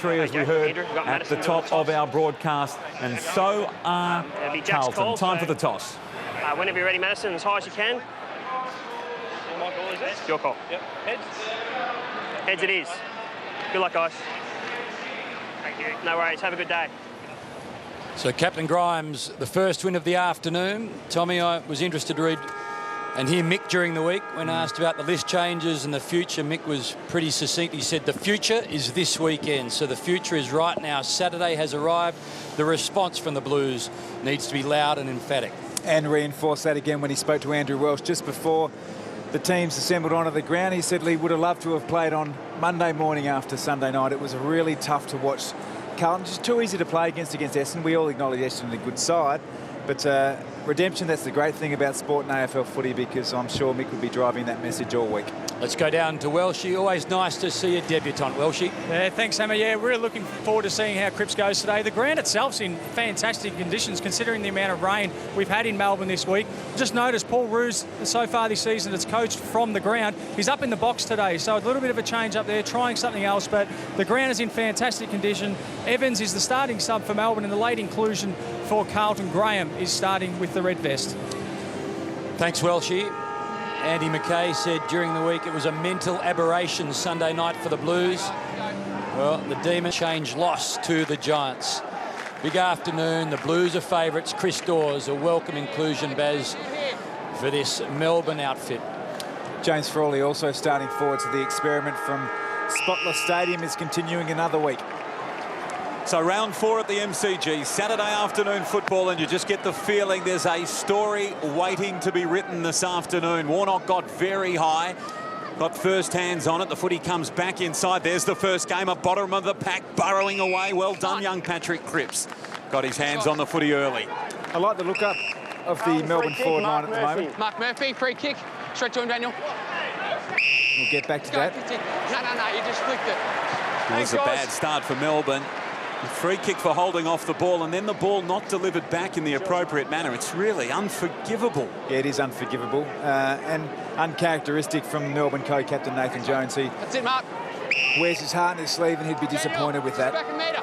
victory, as we heard at the top of our broadcast, and so are Carlton. Time for the toss. Whenever you're ready, Madison, as high as you can. My call is this? Your call. Yep. Heads. Heads it is. Good luck, guys. Thank you. No worries. Have a good day. So Captain Grimes, the first win of the afternoon. Tommy, I was interested to read and hear Mick during the week when asked about the list changes and the future. Mick was pretty succinct. He said the future is this weekend. So the future is right now. Saturday has arrived. The response from the Blues needs to be loud and emphatic. And reinforced that again when he spoke to Andrew Welsh just before the teams assembled onto the ground. He said he would have loved to have played on Monday morning after Sunday night. It was really tough to watch Carlton, just too easy to play against Essendon. We all acknowledge Essendon a good side, but redemption, that's the great thing about sport and AFL footy, because I'm sure Mick would be driving that message all week. Let's go down to Welshie. Always nice to see a debutant, Welshie. Yeah, thanks, Hammer. Yeah, we're looking forward to seeing how Cripps goes today. The ground itself's in fantastic conditions considering the amount of rain we've had in Melbourne this week. Just noticed Paul Roos, so far this season, has coached from the ground. He's up in the box today, so a little bit of a change up there, trying something else, but the ground is in fantastic condition. Evans is the starting sub for Melbourne, and the late inclusion for Carlton. Graham is starting with the red vest. Thanks, Welshie. Andy McKay said during the week it was a mental aberration Sunday night for the Blues. Well, the Demon change loss to the Giants. Big afternoon. The Blues are favourites. Chris Dawes, a welcome inclusion, Baz, for this Melbourne outfit. James Frawley also starting forward, so the experiment from Spotless Stadium is continuing another week. So round 4 at the MCG, Saturday afternoon football, and you just get the feeling there's a story waiting to be written this afternoon. Warnock got very high, got first hands on it. The footy comes back inside. There's the first gamer, bottom of the pack, burrowing away. Well done, young Patrick Cripps. Got his hands on the footy early. I like the look up of the Melbourne forward line at the moment. Mark Murphy, free kick. Straight to him, Daniel. We'll get back to that. No, you just flicked it. It was a bad start for Melbourne. A free kick for holding off the ball, and then the ball not delivered back in the appropriate manner. It's really unforgivable. Yeah, it is unforgivable and uncharacteristic from Melbourne co-captain Nathan Jones. He That's it, Mark. wears his heart in his sleeve, and he'd be disappointed with that. Back a metre.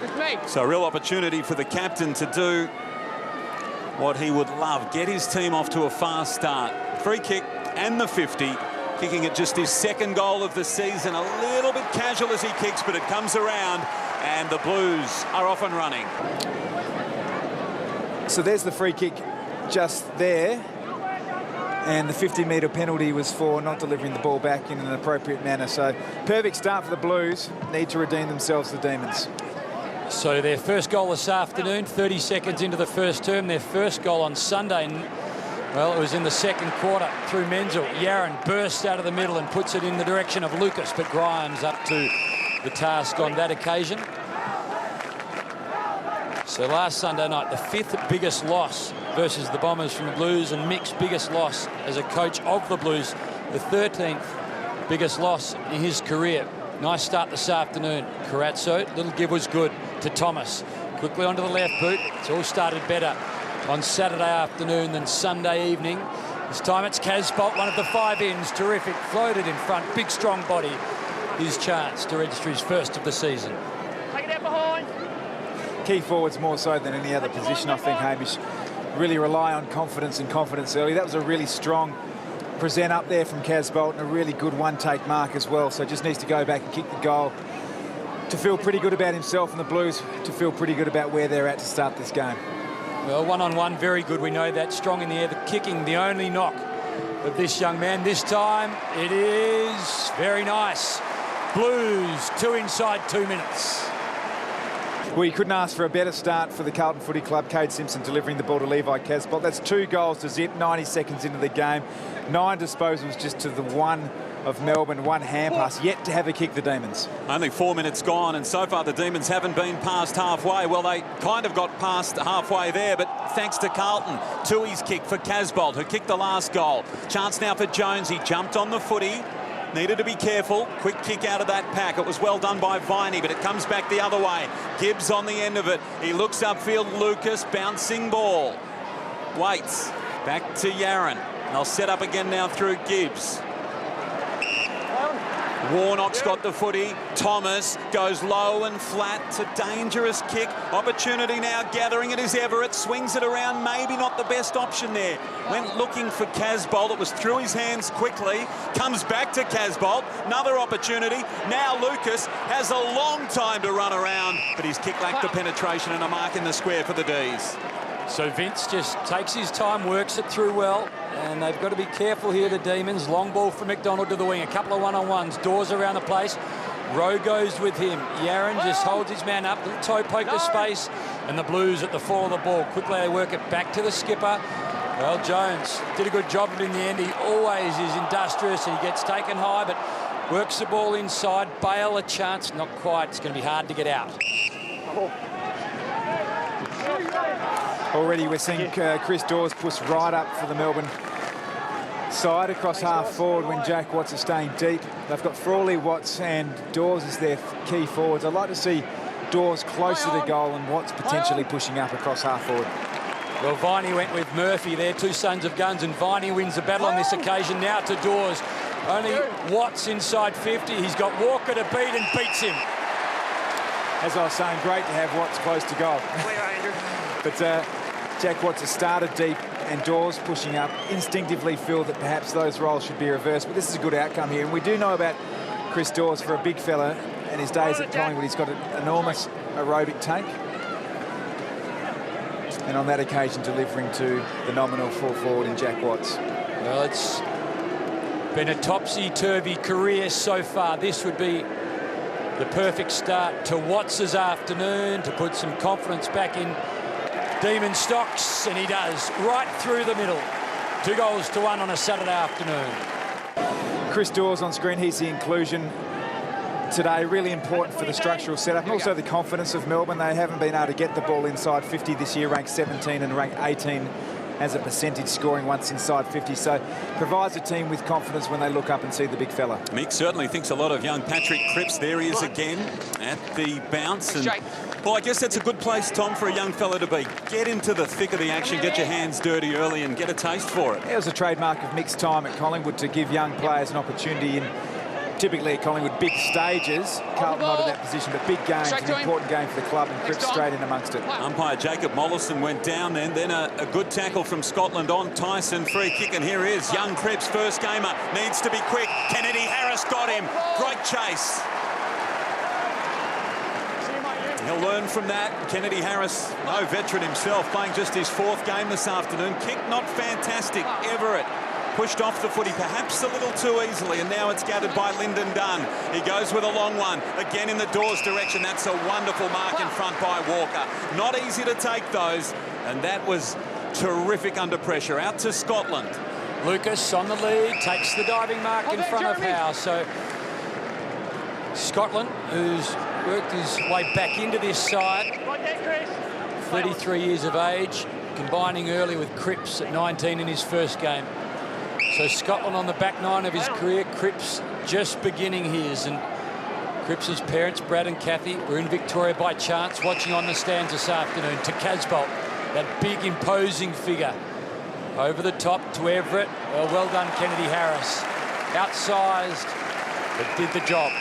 It's me. So a real opportunity for the captain to do what he would love, get his team off to a fast start. Free kick and the 50, kicking at just his second goal of the season. A little bit casual as he kicks, but it comes around, and the Blues are off and running. So there's the free kick just there, and the 50-metre penalty was for not delivering the ball back in an appropriate manner. So perfect start for the Blues. Need to redeem themselves, the Demons. So their first goal this afternoon, 30 seconds into the first term. Their first goal on Sunday, well, it was in the second quarter through Menzel. Yaron bursts out of the middle and puts it in the direction of Lucas, but Grimes up to the task on that occasion. So last Sunday night, the 5th biggest loss versus the Bombers from the Blues, and Mick's biggest loss as a coach of the Blues, the 13th biggest loss in his career. Nice start this afternoon. Carazzo, little give was good to Thomas. Quickly onto the left boot. It's all started better on Saturday afternoon than Sunday evening. This time it's Casbolt, one of the 5 ins. Terrific. Floated in front. Big, strong body. His chance to register his first of the season. Take it out behind. Key forwards more so than any other position, I think, Hamish. Really rely on confidence and confidence early. That was a really strong present up there from Casbolt, and a really good one-take mark as well. So just needs to go back and kick the goal to feel pretty good about himself, and the Blues to feel pretty good about where they're at to start this game. Well, one-on-one, very good. We know that. Strong in the air. The kicking, the only knock of this young man. This time, it is very nice. Blues, 2 inside 2 minutes. Well, you couldn't ask for a better start for the Carlton Footy Club. Cade Simpson delivering the ball to Levi Casbolt. That's 2 goals to zip, 90 seconds into the game. 9 disposals just to the 1 of Melbourne, 1 hand pass, yet to have a kick, the Demons. Only 4 minutes gone, and so far the Demons haven't been past halfway. Well, they kind of got past halfway there, but thanks to Carlton. Tui's kick for Casbolt, who kicked the last goal. Chance now for Jones. He jumped on the footy. Needed to be careful. Quick kick out of that pack. It was well done by Viney, but it comes back the other way. Gibbs on the end of it. He looks upfield. Lucas, bouncing ball. Waits. Back to Yaron. They'll set up again now through Gibbs. Warnock's got the footy. Thomas goes low and flat. It's a dangerous kick. Opportunity now gathering. It is Everett. Swings it around. Maybe not the best option there. Went looking for Casbolt. It was through his hands quickly. Comes back to Casbolt. Another opportunity. Now Lucas has a long time to run around, but his kick lacked the penetration and a mark in the square for the D's. So Vince just takes his time, works it through well, and they've got to be careful here, the Demons. Long ball from McDonald to the wing. A couple of one-on-ones. Doors around the place. Rowe goes with him. Yaron just holds his man up. Little toe poke to space. And the Blues at the fall of the ball. Quickly they work it back to the skipper. Well, Jones did a good job of it in the end. He always is industrious and he gets taken high, but works the ball inside. Bale a chance. Not quite. It's going to be hard to get out. Already we're seeing Chris Dawes push right up for the Melbourne side across half forward when Jack Watts is staying deep. They've got Frawley, Watts and Dawes as their key forwards. I'd like to see Dawes closer to goal and Watts potentially pushing up across half forward. Well, Viney went with Murphy there, two sons of guns, and Viney wins the battle on this occasion. Now to Dawes. Only Watts inside 50. He's got Walker to beat and beats him. As I was saying, great to have Watts close to goal. But Jack Watts has started deep and Dawes pushing up. Instinctively feel that perhaps those roles should be reversed, but this is a good outcome here. And we do know about Chris Dawes for a big fella and his days at Collingwood. He's got an enormous aerobic tank. And on that occasion, delivering to the nominal full forward in Jack Watts. Well, it's been a topsy-turvy career so far. This would be the perfect start to Watts' afternoon to put some confidence back in Demon stocks, and he does, right through the middle. 2-1 on a Saturday afternoon. Chris Dawes on screen, he's the inclusion today, really important for the structural setup and also the confidence of Melbourne. They haven't been able to get the ball inside 50 this year, ranked 17 and ranked 18 as a percentage scoring once inside 50, so provides a team with confidence when they look up and see the big fella. Mick certainly thinks a lot of young Patrick Cripps. There he is again at the bounce. And well, I guess that's a good place, Tom, for a young fella to be. Get into the thick of the action, get your hands dirty early and get a taste for it. It was a trademark of Mick's time at Collingwood to give young players an opportunity in typically at Collingwood big stages. Carlton not in that position, but big games, an important game for the club, and Cripps straight in amongst it. Umpire Jacob Mollison went down then a good tackle from Scotland on Tyson, free kick, and here is young Cripps, first gamer, needs to be quick. Kennedy Harris got him, great chase. He'll learn from that. Kennedy Harris, no veteran himself, playing just his fourth game this afternoon. Kick not fantastic. Everett pushed off the footy perhaps a little too easily, and now it's gathered by Lyndon Dunn. He goes with a long one, again in the Dawes direction. That's a wonderful mark in front by Walker. Not easy to take those, and that was terrific under pressure. Out to Scotland. Lucas on the lead, takes the diving mark in front of Howe. So Scotland, who's worked his way back into this side, 33 years of age, combining early with Cripps at 19 in his first game. So Scotland on the back nine of his career, Cripps just beginning his. And Cripps' parents, Brad and Kathy, were in Victoria by chance, watching on the stands this afternoon. To Casbolt, that big imposing figure. Over the top to Everett. Well done, Kennedy Harris. Outsized, but did the job.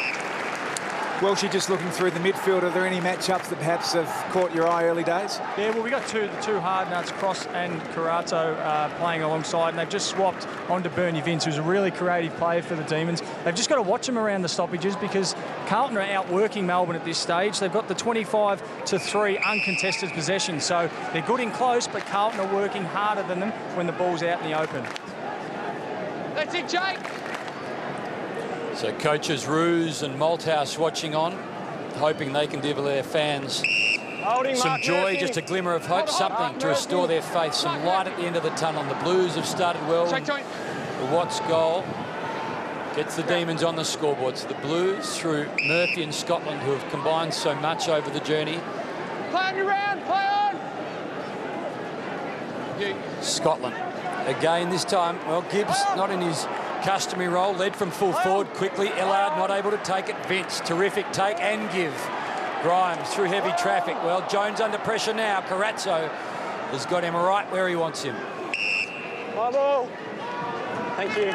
Welshie just looking through the midfield. Are there any matchups that perhaps have caught your eye early days? Yeah, well, we got the two hard nuts, Cross and Carato, playing alongside, and they've just swapped onto Bernie Vince, who's a really creative player for the Demons. They've just got to watch him around the stoppages because Carlton are outworking Melbourne at this stage. They've got the 25-3 uncontested possession, so they're good in close, but Carlton are working harder than them when the ball's out in the open. That's it, Jake. So coaches Ruse and Malthouse watching on, hoping they can give their fans some joy, just a glimmer of hope, something to restore their faith, some light at the end of the tunnel. The Blues have started well. The Watts goal gets the Demons on the scoreboard. So the Blues, through Murphy and Scotland, who have combined so much over the journey. Play on your round, play on! Scotland. Again this time, well, Gibbs not in his customary role, led from full forward quickly. Ellard not able to take it. Vince, terrific take and give. Grimes through heavy traffic. Well, Jones under pressure now. Carazzo has got him right where he wants him. Bye ball. Thank you.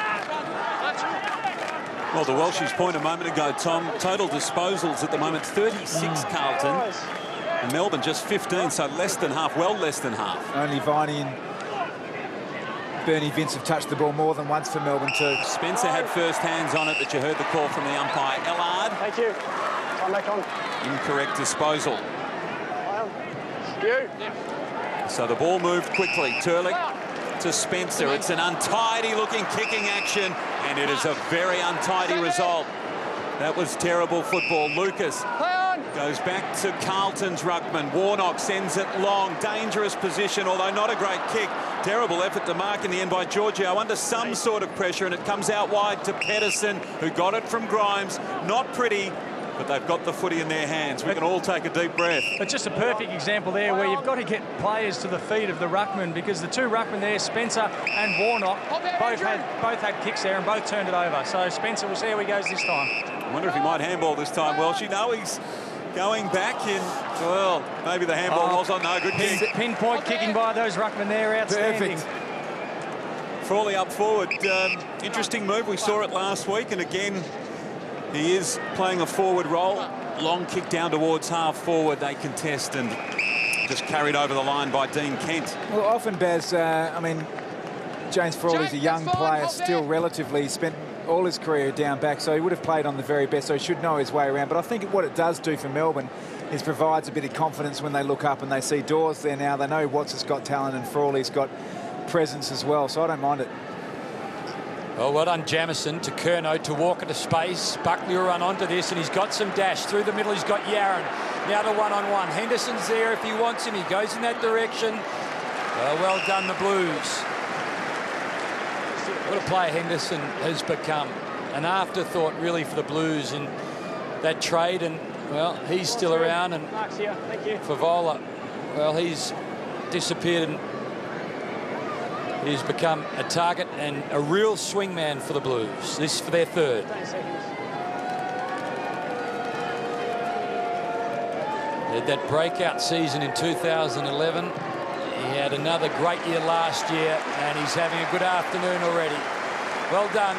Well, the Welsh's point a moment ago, Tom, total disposals at the moment 36 Carlton, and Melbourne just 15, so less than half, well less than half. Only Viney and Bernie Vince have touched the ball more than once for Melbourne too. Spencer had first hands on it, but you heard the call from the umpire. Ellard. Thank you. Time back on. Incorrect disposal. You. So the ball moved quickly. Turlick to Spencer. It's an untidy-looking kicking action, and it is a very untidy result. That was terrible football. Lucas goes back to Carlton's ruckman. Warnock sends it long. Dangerous position, although not a great kick. Terrible effort to mark in the end by Giorgio under some sort of pressure, and it comes out wide to Pedersen, who got it from Grimes. Not pretty, but they've got the footy in their hands. We can all take a deep breath. It's just a perfect example there where you've got to get players to the feet of the ruckman, because the two ruckmen there, Spencer and Warnock, both had kicks there and both turned it over. So Spencer, we'll see how he goes this time. I wonder if he might handball this time, Welsh. You know he's going back in. Well, maybe the handball was on. No, good kick. Pinpoint kicking by those ruckmen there, outstanding. Perfect. Frawley up forward. Interesting move. We saw it last week, and again, he is playing a forward role. Long kick down towards half forward. They contest and just carried over the line by Dean Kent. Well, often, Baz, I mean, James Frawley's a young player, still relatively, spent all his career down back, so he would have played on the very best, so he should know his way around. But I think what it does do for Melbourne is provides a bit of confidence when they look up and they see Dawes there now. They know Watts has got talent and Frawley's got presence as well, so I don't mind it. Well done, Jamison, to Curnow, to Walker to space. Buckley will run onto this, and he's got some dash. Through the middle, he's got Yaron. Now the one-on-one. Henderson's there if he wants him. He goes in that direction. Well done, the Blues. What a player Henderson has become. An afterthought, really, for the Blues in that trade. And, well, he's still around. And Favola, well, he's disappeared and he's become a target and a real swingman for the Blues. This for their third. They had that breakout season in 2011. He had another great year last year, and he's having a good afternoon already. Well done.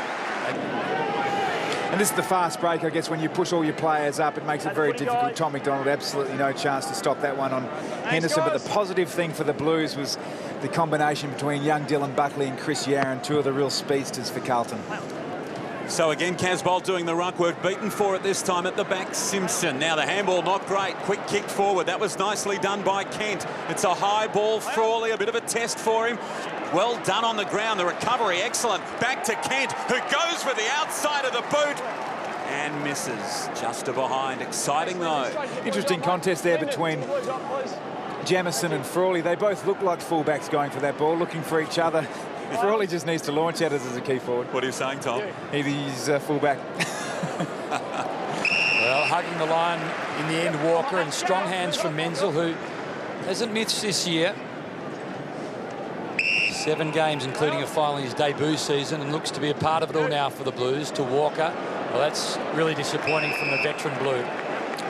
And this is the fast break, I guess. When you push all your players up, it makes it very difficult. Tom McDonald, absolutely no chance to stop that one on Henderson. But the positive thing for the Blues was the combination between young Dylan Buckley and Chris Yaron, two of the real speedsters for Carlton. So again, Casbolt doing the ruck work, beaten for it this time at the back, Simpson. Now the handball, not great. Quick kick forward. That was nicely done by Kent. It's a high ball, Frawley, a bit of a test for him. Well done on the ground. The recovery, excellent. Back to Kent, who goes for the outside of the boot and misses. Just to behind. Exciting, though. Interesting contest there between Jamison and Frawley. They both look like fullbacks going for that ball, looking for each other. Frawley just needs to launch at us as a key forward. What are you saying, Tom? He's a fullback. Well, hugging the line in the end, Walker, and strong hands from Menzel, who hasn't missed this year. 7 games, including a final in his debut season, and looks to be a part of it all now for the Blues. To Walker. Well, that's really disappointing from the veteran Blue.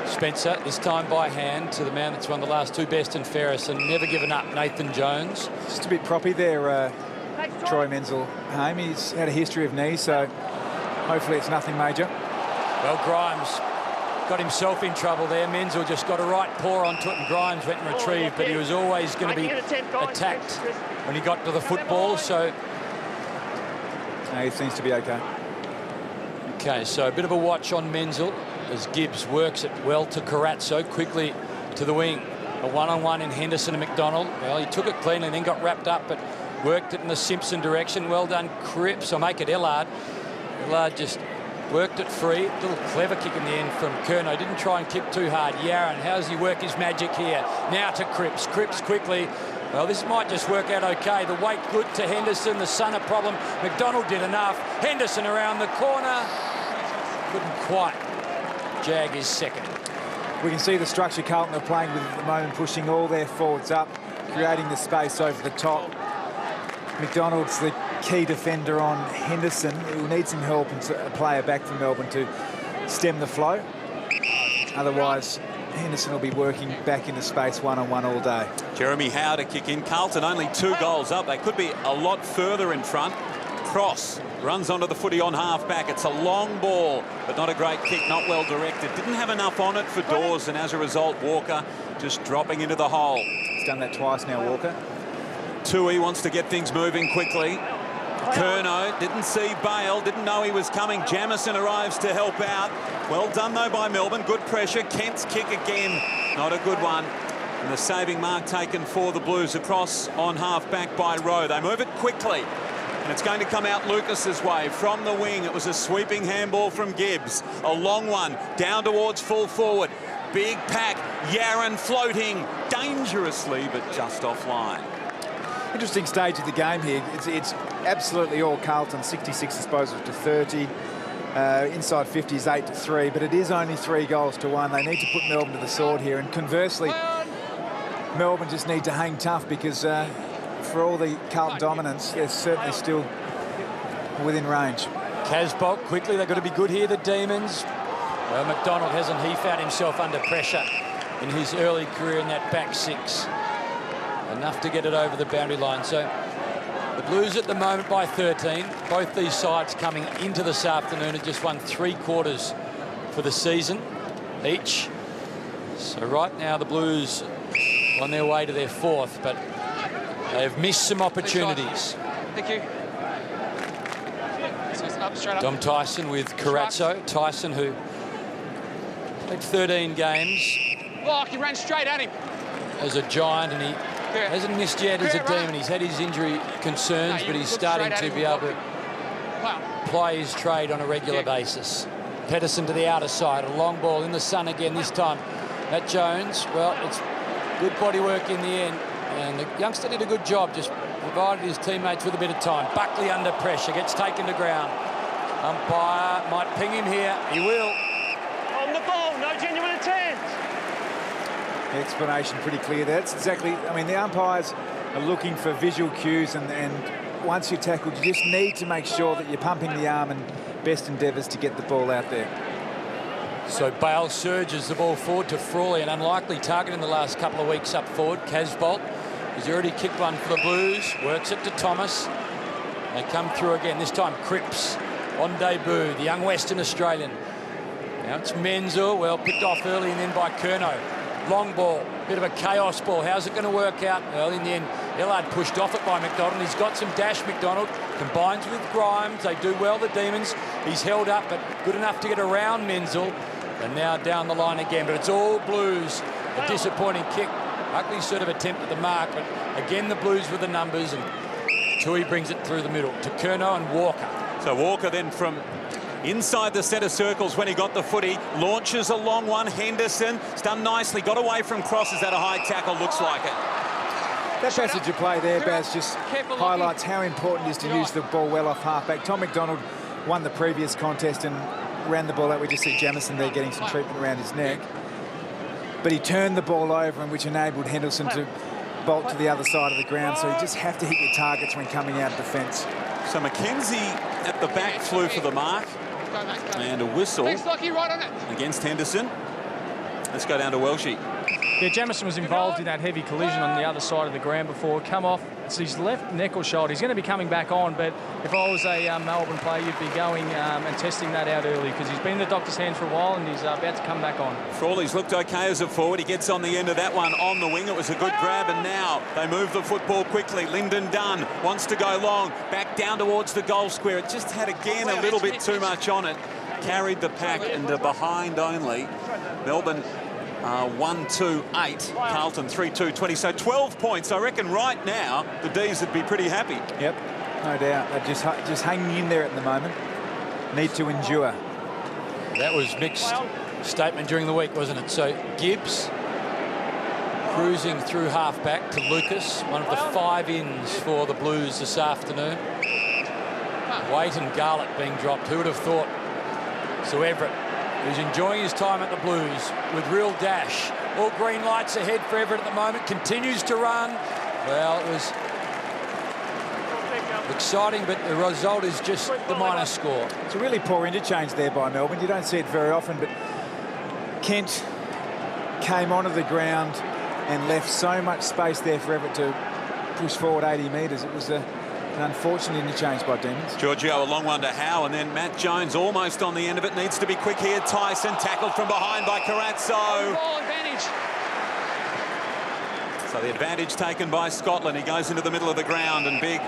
Spencer, this time by hand, to the man that's won the last 2 best and fairest and never given up, Nathan Jones. Just a bit proppy there, Troy Menzel. He's had a history of knees, so hopefully it's nothing major. Well, Grimes got himself in trouble there. Menzel just got a right paw onto it, and Grimes went and retrieved, but he was always going to be attacked when he got to the football, so... No, he seems to be okay. Okay, so a bit of a watch on Menzel as Gibbs works it well to Carazzo, quickly to the wing. A one-on-one in Henderson and McDonald. Well, he took it cleanly and then got wrapped up, but worked it in the Simpson direction. Well done, Cripps. I'll make it Ellard. Ellard just worked it free. A little clever kick in the end from Curnow. Didn't try and kick too hard. Yaron, how does he work his magic here? Now to Cripps. Cripps quickly. Well, this might just work out okay. The weight good to Henderson. The sun a problem. McDonald did enough. Henderson around the corner. Couldn't quite jag his second. We can see the structure Carlton are playing with at the moment, pushing all their forwards up, creating the space over the top. McDonald's the key defender on Henderson. He will need some help and a player back from Melbourne to stem the flow. Otherwise, Henderson will be working back into space one-on-one all day. Jeremy Howe to kick in. Carlton only 2 goals up. They could be a lot further in front. Cross runs onto the footy on half-back. It's a long ball, but not a great kick, not well directed. Didn't have enough on it for Dawes, and as a result, Walker just dropping into the hole. He's done that twice now, Walker. Tui wants to get things moving quickly. Curnow didn't see Bale, didn't know he was coming. Jamison arrives to help out. Well done, though, by Melbourne. Good pressure. Kent's kick again. Not a good one. And the saving mark taken for the Blues across on half-back by Rowe. They move it quickly. And it's going to come out Lucas's way from the wing. It was a sweeping handball from Gibbs. A long one down towards full forward. Big pack. Yaron floating dangerously, but just offline. Interesting stage of the game here. It's absolutely all Carlton. 66 disposals to 30. Inside 50 is 8-3, but it is only 3 goals to 1. They need to put Melbourne to the sword here, and conversely, Melbourne just need to hang tough, because for all the Carlton dominance, they're certainly still within range. Casbolt quickly, they've got to be good here, the Demons. Well, McDonald, hasn't he found himself under pressure in his early career in that back six? Enough to get it over the boundary line. So the Blues at the moment by 13. Both these sides coming into this afternoon have just won 3/4 for the season each. So right now the Blues on their way to their 4th, but they've missed some opportunities. Thank you. Up, straight up. Dom Tyson with Carazzo. Tyson, who played 13 games. Look, he ran straight at him. As a Giant, and he hasn't missed yet as a Demon. He's had his injury concerns, but he's starting to be able to play his trade on a regular basis. Pedersen to the outer side. A long ball in the sun again this time. At Jones, well, it's good body work in the end. And the youngster did a good job, just provided his teammates with a bit of time. Buckley under pressure, gets taken to ground. Umpire might ping him here. He will. On the ball, no genuine intent. The explanation pretty clear there. It's exactly, I mean, the umpires are looking for visual cues, and once you're tackled, you just need to make sure that you're pumping the arm and best endeavours to get the ball out there. So Bale surges the ball forward to Frawley, an unlikely target in the last couple of weeks up forward. Casbolt has already kicked one for the Blues, works it to Thomas. They come through again, this time Cripps on debut, the young Western Australian. Now it's Menzel, well picked off early and then by Curnow. Long ball, bit of a chaos ball. How's it going to work out? Well, in the end, Ellard pushed off it by McDonald. He's got some dash, McDonald. Combines with Grimes. They do well, the Demons. He's held up, but good enough to get around Menzel. And now down the line again, but it's all Blues. A disappointing kick. Ugly sort of attempt at the mark, but again the Blues with the numbers, and Tui brings it through the middle to Curnow and Walker. So Walker then from inside the centre circles when he got the footy, launches a long one. Henderson, it's done nicely, got away from crosses at a high tackle, looks like it. That passage of play there, Baz, just highlights how important it is to use the ball well off halfback. Tom McDonald won the previous contest and ran the ball out. We just see Jamison there getting some treatment around his neck. But he turned the ball over, and which enabled Henderson to bolt to the other side of the ground. So you just have to hit your targets when coming out of defence. So McKenzie at the back flew for the mark. And a whistle against Henderson. Let's go down to Welshie. Yeah, Jamison was involved in that heavy collision on the other side of the ground before. Come off, it's his left neck or shoulder. He's going to be coming back on, but if I was a Melbourne player, you'd be going and testing that out early, because he's been in the doctor's hands for a while and he's about to come back on. Frawley's looked okay as a forward. He gets on the end of that one on the wing. It was a good grab, and now they move the football quickly. Lyndon Dunn wants to go long, back down towards the goal square. It just had, again, a little bit too much on it. Carried the pack into behind only. Melbourne 1-2-8, Carlton 3-2-20. So 12 points. I reckon right now the D's would be pretty happy. Yep, no doubt. They're just hanging in there at the moment. Need to endure. That was Mick's statement during the week, wasn't it? So Gibbs cruising through half-back to Lucas, one of the 5 ins for the Blues this afternoon. Waite and Garlett being dropped. Who would have thought? So Everett, who's enjoying his time at the Blues with real dash. All green lights ahead for Everett at the moment. Continues to run. Well, it was exciting, but the result is just the minus score. It's a really poor interchange there by Melbourne. You don't see it very often, but Kent came onto the ground and left so much space there for Everett to push forward 80 metres. It was a an unfortunate interchange by Demons. Giorgio, a long one to Howe, and then Matt Jones almost on the end of it. Needs to be quick here. Tyson tackled from behind by Carazzo. Ball advantage. So the advantage taken by Scotland. He goes into the middle of the ground, and big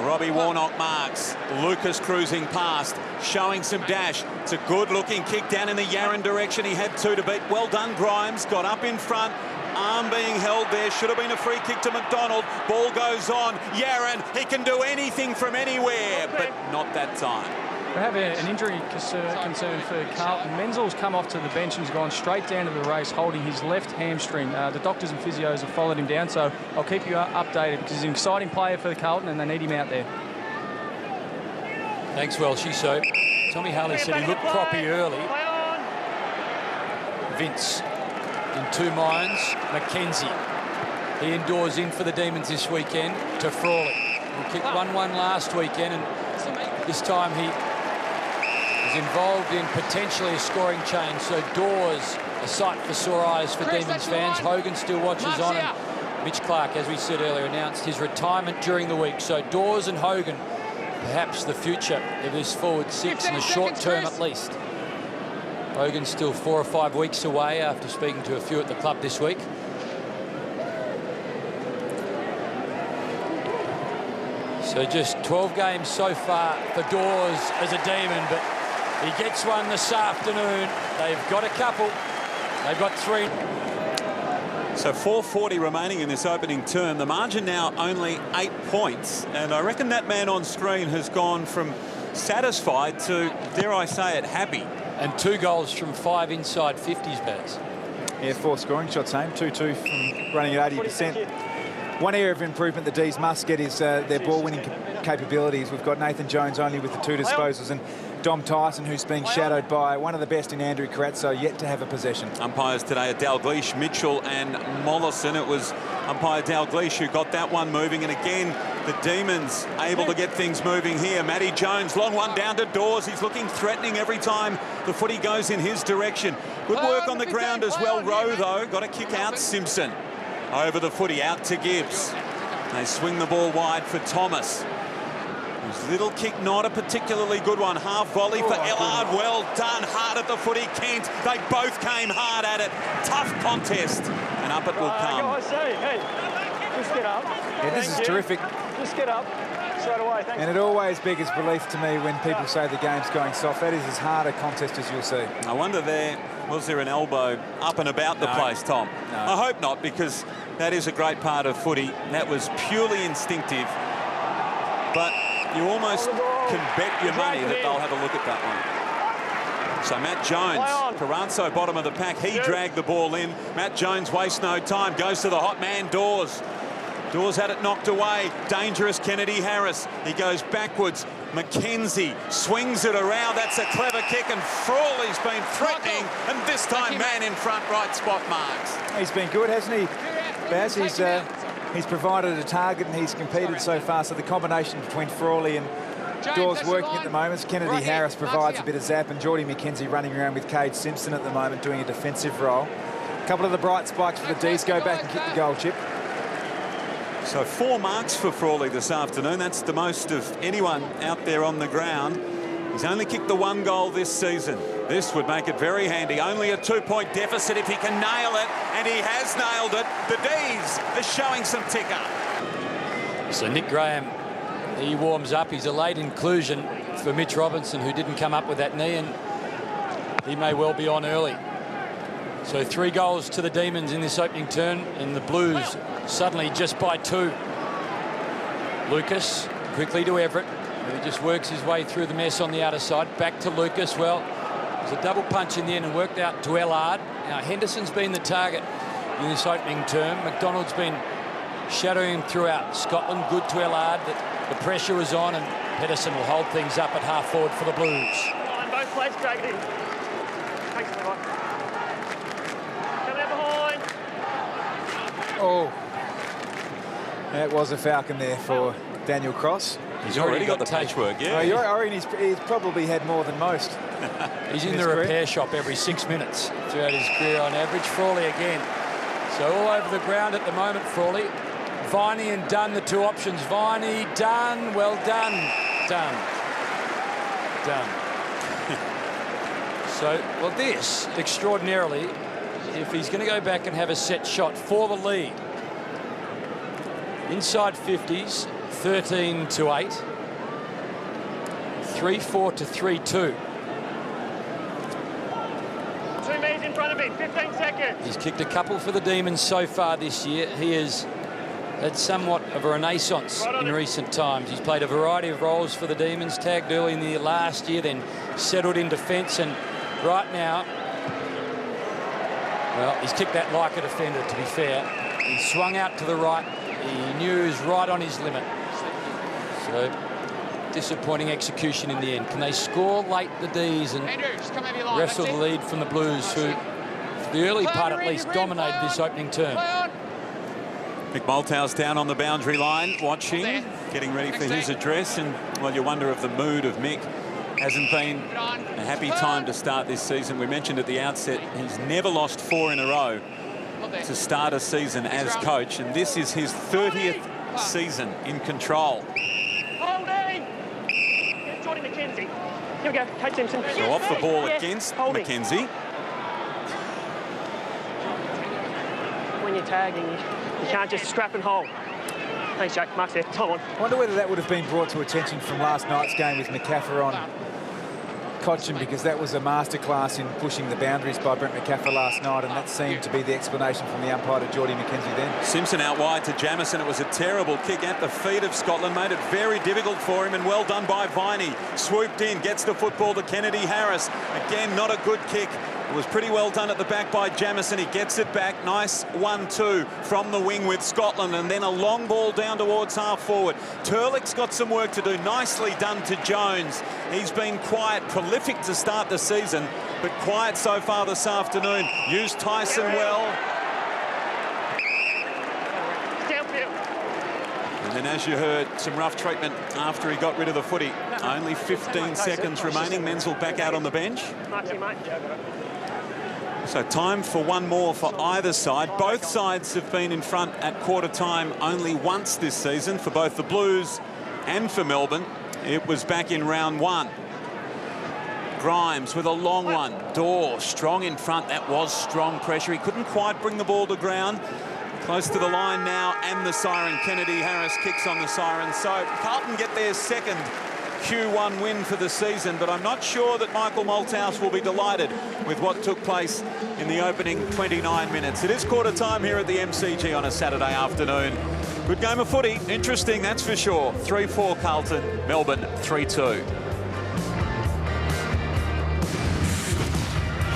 Robbie Warnock marks. Lucas cruising past, showing some dash. It's a good-looking kick down in the Yarran direction. He had 2 to beat. Well done, Grimes. Got up in front. Arm being held there. Should have been a free kick to McDonald. Ball goes on. Yarran, he can do anything from anywhere, but not that time. We have an injury concern for Carlton. Menzel's come off to the bench and has gone straight down to the race, holding his left hamstring. The doctors and physios have followed him down, so I'll keep you updated because he's an exciting player for the Carlton and they need him out there. Thanks, Welshie. So Tommy Harley said he looked proppy early. Vince in 2 minds. Mackenzie. He endures in for the Demons this weekend to Frawley. He kicked 1-1 last weekend, and this time he is involved in potentially a scoring change. So Dawes, a sight for sore eyes for Demons fans. Hogan still watches on, and Mitch Clark, as we said earlier, announced his retirement during the week. So Dawes and Hogan, perhaps the future of this forward 6 in the short term at least. Hogan's still 4 or 5 weeks away after speaking to a few at the club this week. So just 12 games so far for Dawes as a Demon, but he gets one this afternoon. They've got a couple. They've got 3. So 4:40 remaining in this opening term. The margin now only 8 points, and I reckon that man on screen has gone from satisfied to, dare I say it, happy. And 2 goals from 5 inside 50s, Baz. Yeah, 4 scoring shots, same. 2-2 from running at 80%. One area of improvement the D's must get is their ball-winning capabilities. We've got Nathan Jones only with the 2 disposals, and Dom Tyson, who's being shadowed by one of the best in Andrew Carazzo, yet to have a possession. Umpires today are Dalglish, Mitchell and Mollison. It was umpire Dalglish who got that one moving, and again the Demons able to get things moving here. Matty Jones, long one down to Dawes. He's looking threatening every time the footy goes in his direction. Good work on the ground as well. Rowe, though, got to kick out Simpson. Over the footy, out to Gibbs. They swing the ball wide for Thomas. His little kick, not a particularly good one. Half volley for Ellard. Well done. Hard at the footy. Kent. They both came hard at it. Tough contest. And up it will come. Hey, just get up. Yeah, this is terrific. Just get up. Straight away. Thanks. And it always beggars belief to me when people say the game's going soft. That is as hard a contest as you'll see. I wonder was there an elbow up and about the place, Tom? No. I hope not, because that is a great part of footy. That was purely instinctive. But you almost can bet your money that they'll have a look at that one. So Matt Jones, Carazzo bottom of the pack. He dragged the ball in. Matt Jones wastes no time. Goes to the hot man, Dawes. Dawes had it knocked away. Dangerous Kennedy Harris. He goes backwards. Mackenzie swings it around. That's a clever kick, and Frawley's been threatening, and this time man in front, right spot marks. He's been good, hasn't he, Baz? He's provided a target and he's competed so far. So the combination between Frawley and Dawes working at the moment. Kennedy Harris provides a bit of zap, and Geordie McKenzie running around with Cade Simpson at the moment doing a defensive role. A couple of the bright spikes for the D's. Go back and kick the goal, Chip. So 4 marks for Frawley this afternoon. That's the most of anyone out there on the ground. He's only kicked the 1 goal this season. This would make it very handy. Only a 2-point deficit if he can nail it, and he has nailed it. The D's are showing some ticker. So Nick Graham, he warms up. He's a late inclusion for Mitch Robinson, who didn't come up with that knee, and he may well be on early. So 3 goals to the Demons in this opening turn, and the Blues suddenly just by 2. Lucas quickly to Everett, who just works his way through the mess on the outer side. Back to Lucas. Well, there's a double punch in the end and worked out to Ellard. Now Henderson's been the target in this opening term. McDonald's been shadowing him throughout. Scotland good to Ellard. The pressure was on, and Pedersen will hold things up at half forward for the Blues. On both plates, drag it in. Thanks, mate. Coming out behind. Oh, that was a falcon there for Daniel Cross. He's already got the patchwork, yeah. I reckon he's probably had more than most. He's in the repair shop every 6 minutes throughout his career on average. Frawley again. So all over the ground at the moment, Frawley. Viney and Dunn, the two options. Viney, Dunn, well done. Dunn. So, well, this, extraordinarily, if he's going to go back and have a set shot for the lead. Inside 50s, 13-8. 3-4 to 3-2. 2 metres in front of him, 15 seconds. He's kicked a couple for the Demons so far this year. He has had somewhat of a renaissance in recent times. He's played a variety of roles for the Demons, tagged early in the year last year, then settled in defence, and right now, well, he's kicked that like a defender, to be fair. He swung out to the right. He knew he was right on his limit. So, disappointing execution in the end. Can they score late, the D's, and wrestle the lead from the Blues, who, for the early part at least, dominated this opening term? Mick Malthouse down on the boundary line, watching, getting ready for his address, and, well, you wonder if the mood of Mick hasn't been a happy time to start this season. We mentioned at the outset, he's never lost 4 in a row to start a season as coach, and this is his 30th season in control. Holding! Jordan McKenzie. Here we go, Kate Simpson. So off the ball against McKenzie. When you're tagging, you can't just scrap and hold. Thanks, Jack. Mark's there. Tom on. I wonder whether that would have been brought to attention from last night's game with McCaffrey on Cochin, because that was a masterclass in pushing the boundaries by Brent McCaffrey last night, and that seemed to be the explanation from the umpire to Geordie McKenzie then. Simpson out wide to Jamison. It was a terrible kick at the feet of Scotland, made it very difficult for him, and well done by Viney. Swooped in, gets the football to Kennedy Harris. Again, not a good kick. It was pretty well done at the back by Jamison. He gets it back. Nice 1-2 from the wing with Scotland, and then a long ball down towards half forward. Turlick's got some work to do. Nicely done to Jones. He's been quiet, prolific to start the season, but quiet so far this afternoon. Used Tyson well. And then, as you heard, some rough treatment after he got rid of the footy. Only 15 seconds remaining. Menzel back out on the bench. So time for one more for either side. Both sides have been in front at quarter time only once this season, for both the Blues and for Melbourne. It was back in round 1. Grimes with a long one. Dorr strong in front. That was strong pressure. He couldn't quite bring the ball to ground. Close to the line now, and the siren. Kennedy Harris kicks on the siren. So Carlton get their second Q1 win for the season, but I'm not sure that Michael Malthouse will be delighted with what took place in the opening 29 minutes. It is quarter time here at the MCG on a Saturday afternoon. Good game of footy. Interesting, that's for sure. 3-4 Carlton, Melbourne 3-2.